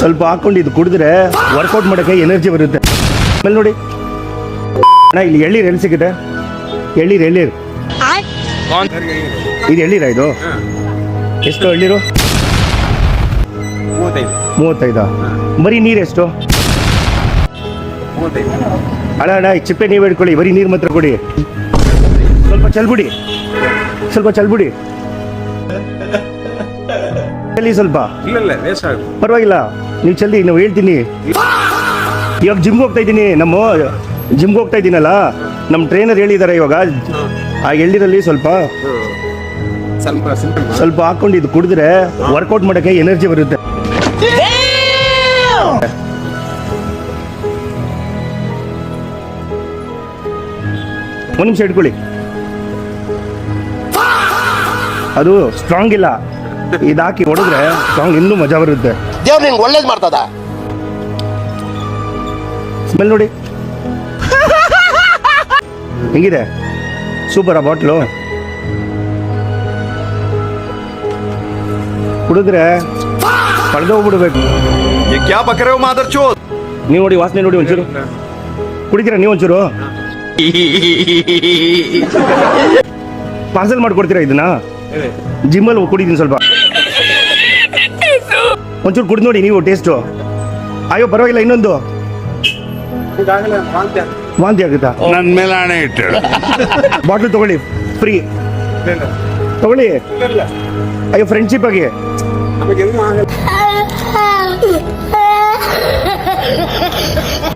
ಸ್ವಲ್ಪ ಹಾಕೊಂಡು ಇದು ಕುಡಿದ್ರೆ ವರ್ಕೌಟ್ ಮಾಡೋಕ್ಕೆ ಎನರ್ಜಿ ಬರುತ್ತೆ. ಆಮೇಲೆ ನೋಡಿ ಅಣ್ಣ, ಇಲ್ಲಿ ಎಳ್ಳೀರು ಎಲ್ಲಿ ಸಿಗುತ್ತೆ? ಎಳ್ಳೀರು ಇದು ಎಳ್ಳೀರ? ಇದು ಎಷ್ಟು ಎಳ್ಳೀರು? 35. ಬರೀ ನೀರು ಎಷ್ಟು? ಅಣ್ಣ ಈ ಚಿಪ್ಪೆ ನೀವು ಹಿಡ್ಕೊಳ್ಳಿ, ಬರೀ ನೀರು ಮಾತ್ರ ಕೊಡಿ. ಸ್ವಲ್ಪ ಚಲ್ಬಿಡಿ ಚಲ್ಲಿ ಸ್ವಲ್ಪ. ಪರವಾಗಿಲ್ಲ, ನೀವು ಚಲ್ಲಿ, ನಾವು ಹೇಳ್ತೀನಿ. ಇವಾಗ ಜಿಮ್ಗೆ ಹೋಗ್ತಾ ಇದ್ದೀನಿ, ಜಿಮ್ಗೆ ಹೋಗ್ತಾ ಇದ್ದೀನಲ್ಲ, ನಮ್ಮ ಟ್ರೈನರ್ ಹೇಳಿದ್ದಾರೆ ಇವಾಗ ಆ ಎಳ್ಳಿರಲ್ಲಿ ಸ್ವಲ್ಪ ಹಾಕೊಂಡು ಇದು ಕುಡಿದ್ರೆ ವರ್ಕೌಟ್ ಮಾಡೋಕ್ಕೆ ಎನರ್ಜಿ ಬರುತ್ತೆ. ಒಂದು ನಿಮಿಷ ಇಟ್ಕೊಳ್ಳಿ. ಅದು ಸ್ಟ್ರಾಂಗ್ ಇಲ್ಲ, ಇದಾಕಿ ಹೊಡೆದ್ರೆ ಸ್ಟ್ರಾಂಗ್ ಇನ್ನೂ ಮಜಾ ಬರುತ್ತೆ. ದೇವ್ರು ನಿಂಗೆ ಒಳ್ಳೇದು ಮಾಡ್ತದ. ಸ್ಮೆಲ್ ನೋಡಿ ಹೆಂಗಿದೆ, ಸೂಪರ್. ಆ ಬಾಟ್ಲು ಕುಡಿದ್ರೆ ಕಳೆದೋಗ್ಬಿಡ್ಬೇಕು. ನೀವು ನೋಡಿ, ವಾಸನೆ ನೋಡಿ ಒಂಚೂರು. ಕುಡಿತೀರಾ ನೀವು ಒಂಚೂರು? ಪಾರ್ಸಲ್ ಮಾಡ್ಕೊಡ್ತೀರಾ ಇದನ್ನ? ಜಿಮ್ಮಲ್ಲಿ ಕುಡಿತೀನಿ ಸ್ವಲ್ಪ. ಒಂಚೂರು ಕುಡಿದು ನೋಡಿ ನೀವು, ಟೇಸ್ಟು. ಅಯ್ಯೋ ಪರವಾಗಿಲ್ಲ, ಇನ್ನೊಂದು ವಾಂತಿ ಆಗುತ್ತಾ? ನನ್ನ ಮೇಲೆ ಹಣೆ ಇಟ್ಟು ಬಾಟ್ಲು ತಗೊಳ್ಳಿ, ಫ್ರೀ ತಗೊಳ್ಳಿ. ಅಯ್ಯೋ ಫ್ರೆಂಡ್ಶಿಪ್ ಆಗಿ